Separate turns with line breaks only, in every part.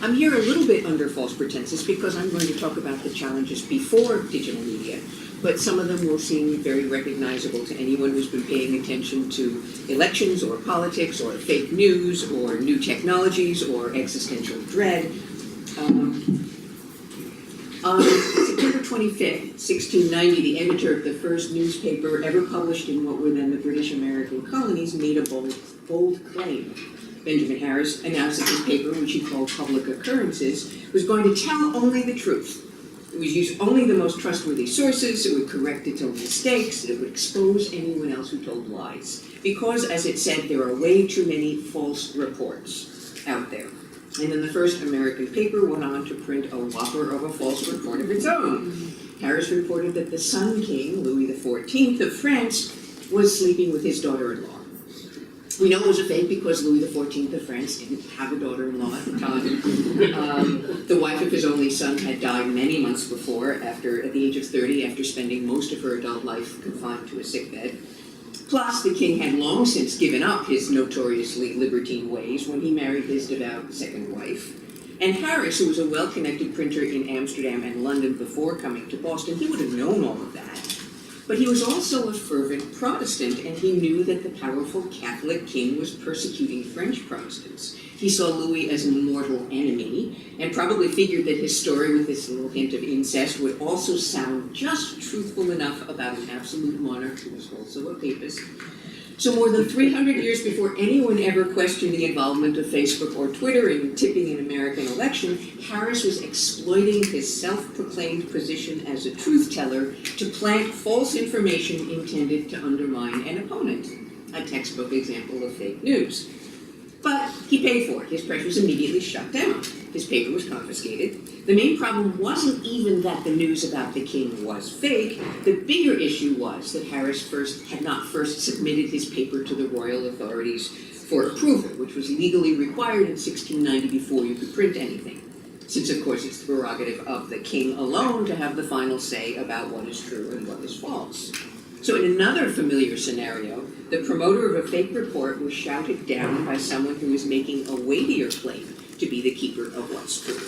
I'm here a little bit under false pretenses because I'm going to talk about the challenges before digital media, but some of them will seem very recognizable to anyone who's been paying attention to elections or politics or fake news or new technologies or existential dread. On September 25th, 1690, the editor of the first newspaper ever published in what were then the British American colonies made a bold claim. Benjamin Harris announced that his paper, which he called Public Occurrences, was going to tell only the truth. It would use only the most trustworthy sources, it would correct its own mistakes, it would expose anyone else who told lies. Because, as it said, there are way too many false reports out there. And then the first American paper went on to print a whopper of a false report of its own. Harris reported that the Sun King, Louis XIV of France, was sleeping with his daughter-in-law. We know it was a fake because Louis XIV of France didn't have a daughter-in-law at the time. The wife of his only son had died many months before, at the age of 30, after spending most of her adult life confined to a sickbed. Plus, the king had long since given up his notoriously libertine ways when he married his devout second wife. And Harris, who was a well-connected printer in Amsterdam and London before coming to Boston, he would have known all of that. But he was also a fervent Protestant, and he knew that the powerful Catholic king was persecuting French Protestants. He saw Louis as an mortal enemy, and probably figured that his story with this little hint of incest would also sound just truthful enough about an absolute monarch who was also a papist. So more than 300 years before anyone ever questioned the involvement of Facebook or Twitter in tipping an American election, Harris was exploiting his self-proclaimed position as a truth teller to plant false information intended to undermine an opponent, a textbook example of fake news. But he paid for it. His press was immediately shut down. His paper was confiscated. The main problem wasn't even that the news about the king was fake. The bigger issue was that Harris had not first submitted his paper to the royal authorities for approval, which was legally required in 1690 before you could print anything. Since, of course, it's the prerogative of the king alone to have the final say about what is true and what is false. So in another familiar scenario, the promoter of a fake report was shouted down by someone who was making a weightier claim to be the keeper of what's true.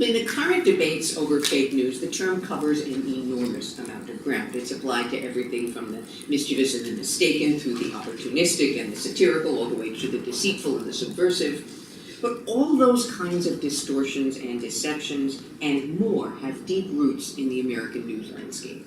In the current debates over fake news, the term covers an enormous amount of ground. It's applied to everything from the mischievous and the mistaken, through the opportunistic and the satirical, all the way to the deceitful and the subversive. But all those kinds of distortions and deceptions and more have deep roots in the American news landscape.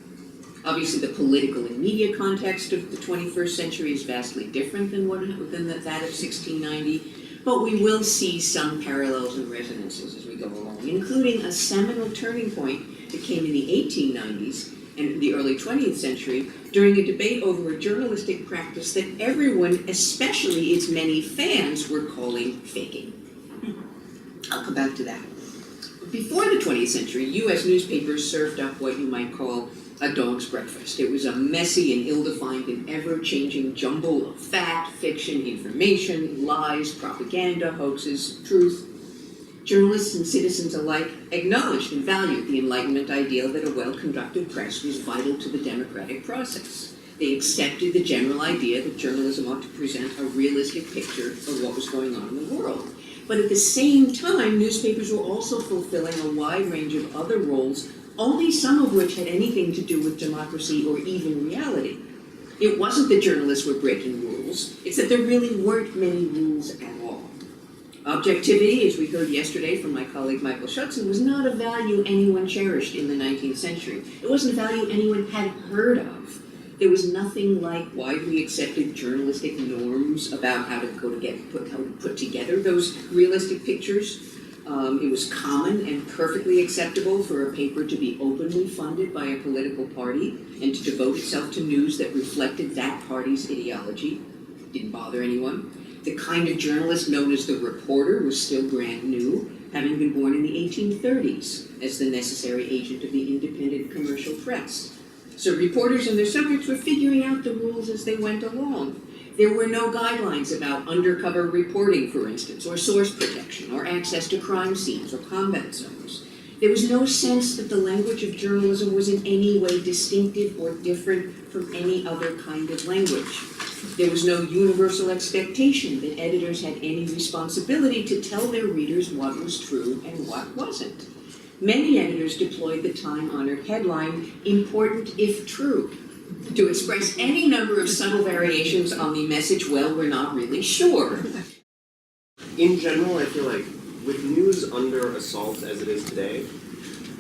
Obviously, the political and media context of the 21st century is vastly different than that of 1690, but we will see some parallels and resonances as we go along, including a seminal turning point that came in the 1890s and the early 20th century during a debate over a journalistic practice that everyone, especially its many fans, were calling faking. I'll come back to that. Before the 20th century, U.S. newspapers served up what you might call a dog's breakfast. It was a messy and ill-defined and ever-changing jumble of fact, fiction, information, lies, propaganda, hoaxes, truth. Journalists and citizens alike acknowledged and valued the Enlightenment ideal that a well-conducted press was vital to the democratic process. They accepted the general idea that journalism ought to present a realistic picture of what was going on in the world. But at the same time, newspapers were also fulfilling a wide range of other roles, only some of which had anything to do with democracy or even reality. It wasn't that journalists were breaking rules, it's that there really weren't many rules at all. Objectivity, as we heard yesterday from my colleague Michael Schutzen, was not a value anyone cherished in the 19th century. It wasn't a value anyone had heard of. There was nothing like widely accepted journalistic norms about how to put together those realistic pictures. It was common and perfectly acceptable for a paper to be openly funded by a political party and to devote itself to news that reflected that party's ideology. Didn't bother anyone. The kind of journalist known as the reporter was still brand new, having been born in the 1830s as the necessary agent of the independent commercial press. So reporters and their subjects were figuring out the rules as they went along. There were no guidelines about undercover reporting, for instance, or source protection, or access to crime scenes or combat zones. There was no sense that the language of journalism was in any way distinctive or different from any other kind of language. There was no universal expectation that editors had any responsibility to tell their readers what was true and what wasn't. Many editors deployed the time-honored headline, "Important if true," to express any number of subtle variations on the message, "Well, we're not really sure."
In general, I feel like with news under assault as it is today,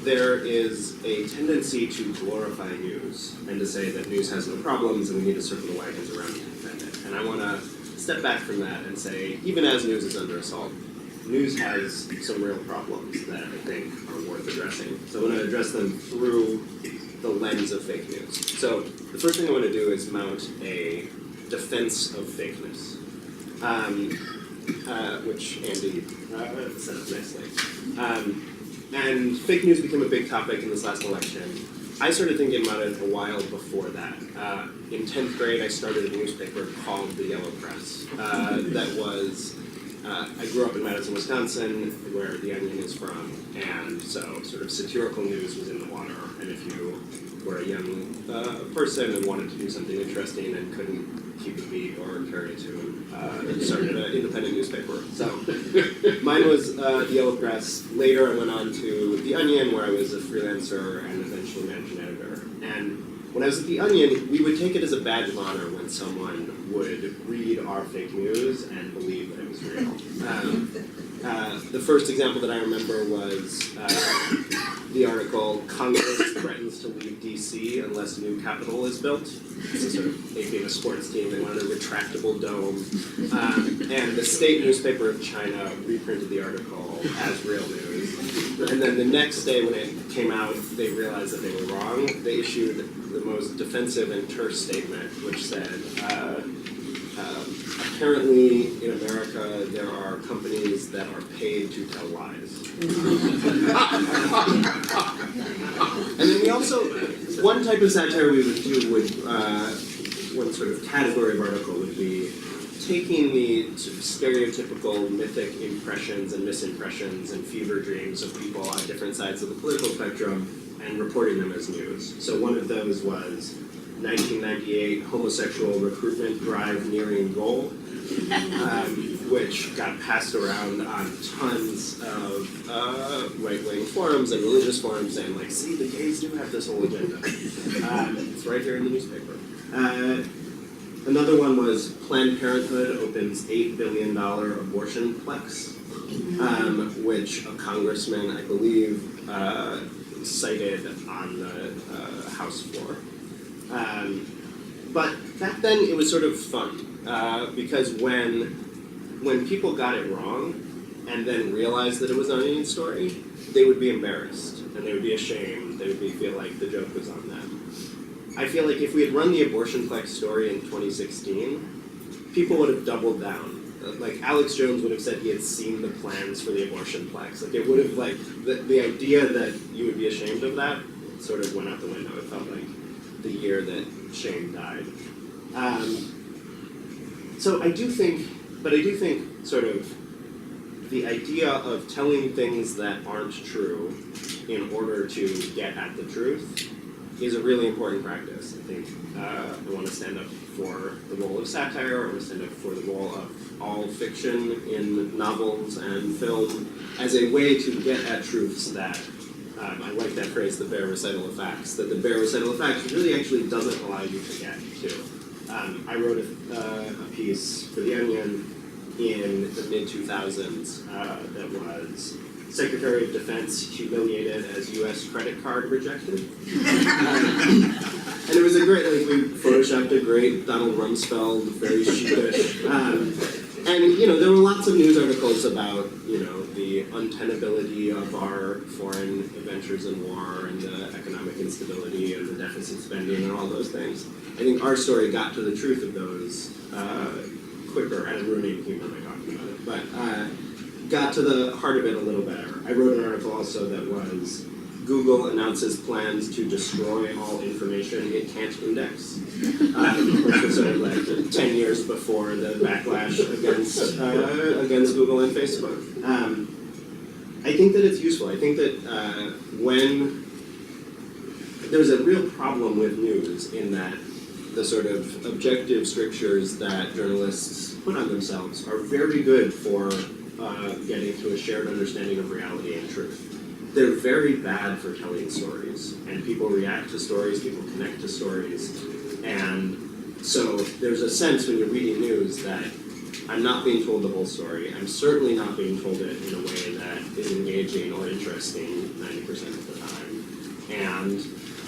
there is a tendency to glorify news and to say that news has no problems and we need to circle the wagons around to defend it. And I want to step back from that and say, even as news is under assault, news has some real problems that I think are worth addressing. So I want to address them through the lens of fake news. So the first thing I want to do is mount a defense of fakeness, which Andie set up nicely. And fake news became a big topic in this last election. I started thinking about it a while before that. In 10th grade, I started a newspaper called The Yellow Press. That was, I grew up in Madison, Wisconsin, where The Onion is from, and so sort of satirical news was in the water. And if you were a young person and wanted to do something interesting and couldn't keep a beat or carry a tune, started an independent newspaper. So mine was The Yellow Press. Later I went on to The Onion, where I was a freelancer and eventually managing editor. And when I was at The Onion, we would take it as a badge of honor when someone would read our fake news and believe that it was real. The first example that I remember was the article, "Congress threatens to leave D.C. unless new Capitol is built." It's a sort of, they being a sports team, they wanted a retractable dome. And the state newspaper of China reprinted the article as real news. And then the next day when it came out, they realized that they were wrong. They issued the most defensive and terse statement, which said, apparently in America there are companies that are paid to tell lies. And then we also, one type of satire we would do one sort of category of article would be taking the sort of stereotypical mythic impressions and misimpressions and fever dreams of people on different sides of the political spectrum and reporting them as news. So one of those was 1998 homosexual recruitment drive nearing goal, which got passed around on tons of right-wing forums and religious forums saying, like, see, the gays do have this whole agenda. It's right here in the newspaper. Another one was Planned Parenthood opens $8 billion abortion plex, which a congressman, I believe, cited on the House floor. But back then it was sort of fun, because when people got it wrong and then realized that it was an Onion story, they would be embarrassed and they would be ashamed. They would feel like the joke was on them. I feel like if we had run the abortion plex story in 2016, people would have doubled down. Like Alex Jones would have said he had seen the plans for the abortion plex. Like it would have, like, the idea that you would be ashamed of that sort of went out the window. It felt like the year that shame died. So I do think sort of the idea of telling things that aren't true in order to get at the truth is a really important practice. I think I want to stand up for the role of satire, I want to stand up for the role of all fiction in novels and film as a way to get at truths that, I like that phrase, the bare recital of facts, that the bare recital of facts really actually doesn't allow you to get to. I wrote a piece for The Onion in the mid-2000s that was Secretary of Defense humiliated as U.S. credit card rejected. And it was a great, like, we photoshopped a great Donald Rumsfeld, very sheepish. And, you know, there were lots of news articles about, you know, the untenability of our foreign adventures in war and the economic instability and the deficit spending and all those things. I think our story got to the truth of those quicker, and I'm ruining humor by talking about it, but got to the heart of it a little better. I wrote an article also that was Google announces plans to destroy all information it can't index, which was sort of like 10 years before the backlash against Google and Facebook. I think that it's useful. I think that when there's a real problem with news in that the sort of objective strictures that journalists put on themselves are very good for getting to a shared understanding of reality and truth. They're very bad for telling stories, and people react to stories, people connect to stories, and so there's a sense when you're reading news that I'm not being told the whole story. I'm certainly not being told it in a way that is engaging or interesting 90% of the time. And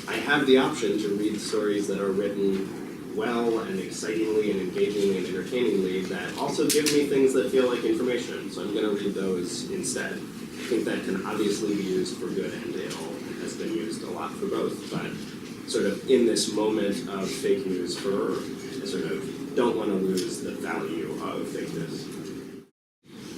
I have the option to read stories that are written well and excitingly and engagingly and entertainingly that also give me things that feel like information. So I'm going to read those instead. I think that can obviously be used for good and ill, and has been used a lot for both. But sort of in this moment of fake news furor, I sort of don't want to lose the value of fake news.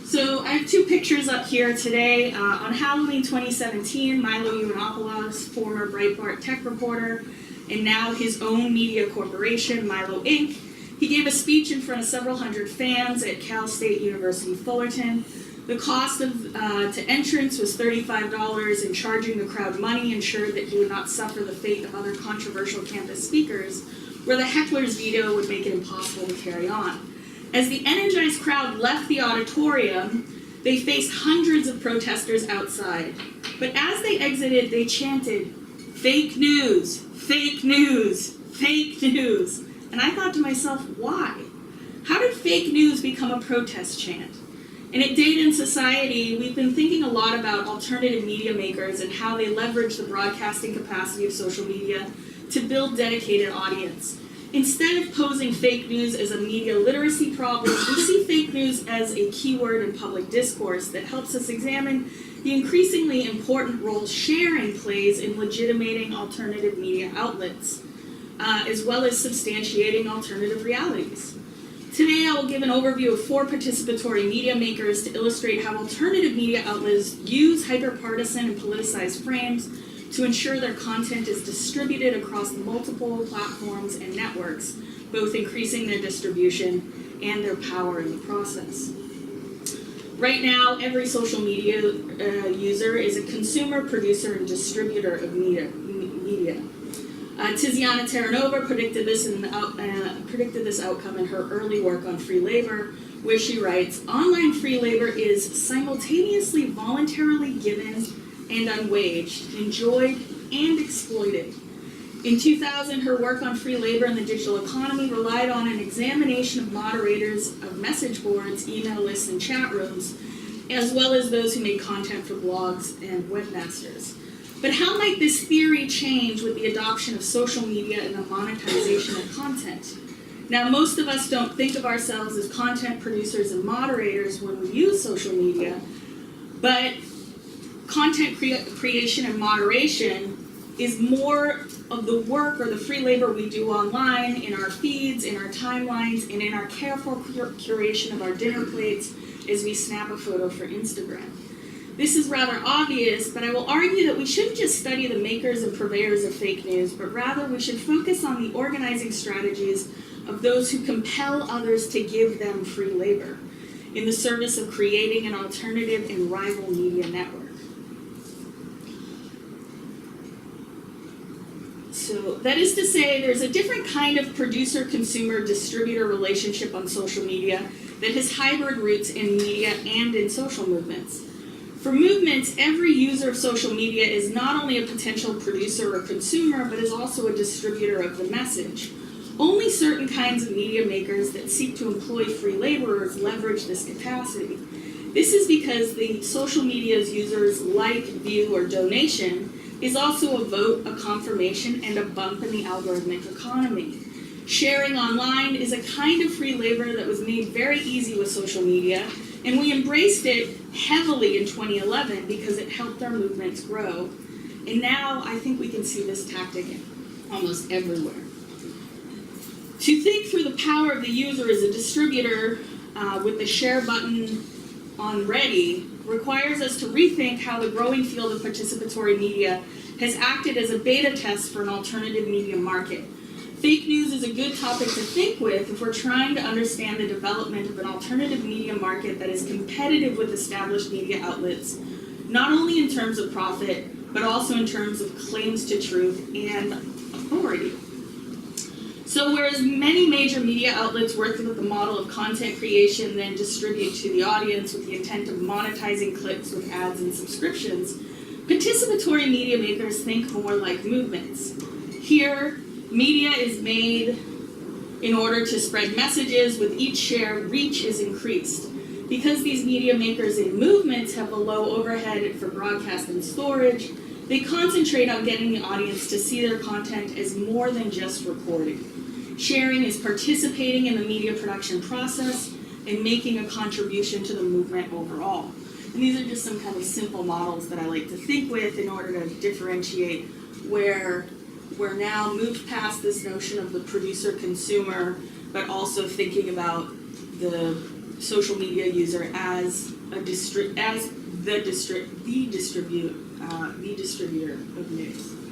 So I have two pictures up here today. On Halloween 2017, Milo Yiannopoulos, former Breitbart tech reporter, and now his own media corporation, Milo Inc., he gave a speech in front of several hundred fans at Cal State University Fullerton. The cost to entrance was $35, and charging the crowd money ensured that he would not suffer the fate of other controversial campus speakers, where the heckler's veto would make it impossible to carry on. As the energized crowd left the auditorium, they faced hundreds of protesters outside. But as they exited, they chanted, "Fake news, fake news, fake news." And I thought to myself, why? How did fake news become a protest chant? And at Data and Society, we've been thinking a lot about alternative media makers and how they leverage the broadcasting capacity of social media to build dedicated audience. Instead of posing fake news as a media literacy problem, we see fake news as a keyword in public discourse that helps us examine the increasingly important role sharing plays in legitimating alternative media outlets, as well as substantiating alternative realities. Today, I will give an overview of 4 participatory media makers to illustrate how alternative media outlets use hyperpartisan and politicized frames to ensure their content is distributed across multiple platforms and networks, both increasing their distribution and their power in the process. Right now, every social media user is a consumer, producer, and distributor of media. Tiziana Terranova predicted this outcome in her early work on free labor, where she writes, "Online free labor is simultaneously voluntarily given and unwaged, enjoyed and exploited." In 2000, her work on free labor and the digital economy relied on an examination of moderators of message boards, email lists, and chat rooms, as well as those who made content for blogs and webmasters. But how might this theory change with the adoption of social media and the monetization of content? Now, most of us don't think of ourselves as content producers and moderators when we use social media, but content creation and moderation is more of the work or the free labor we do online, in our feeds, in our timelines, and in our careful curation of our dinner plates as we snap a photo for Instagram. This is rather obvious, but I will argue that we shouldn't just study the makers and purveyors of fake news, but rather we should focus on the organizing strategies of those who compel others to give them free labor in the service of creating an alternative and rival media network. So that is to say, there's a different kind of producer-consumer-distributor relationship on social media that has hybrid roots in media and in social movements. For movements, every user of social media is not only a potential producer or consumer, but is also a distributor of the message. Only certain kinds of media makers that seek to employ free laborers leverage this capacity. This is because the social media's users' like, view, or donation is also a vote, a confirmation, and a bump in the algorithmic economy. Sharing online is a kind of free labor that was made very easy with social media, and we embraced it heavily in 2011 because it helped our movements grow. And now I think we can see this tactic almost everywhere. To think through the power of the user as a distributor with the share button on ready requires us to rethink how the growing field of participatory media has acted as a beta test for an alternative media market. Fake news is a good topic to think with if we're trying to understand the development of an alternative media market that is competitive with established media outlets, not only in terms of profit, but also in terms of claims to truth and authority. So whereas many major media outlets work with the model of content creation, then distribute to the audience with the intent of monetizing clicks with ads and subscriptions, participatory media makers think more like movements. Here, media is made in order to spread messages. With each share, reach is increased. Because these media makers in movements have a low overhead for broadcast and storage, they concentrate on getting the audience to see their content as more than just reporting. Sharing is participating in the media production process and making a contribution to the movement overall. And these are just some kind of simple models that I like to think with in order to differentiate where we're now moved past this notion of the producer-consumer, but also thinking about the social media user as the distributor of news.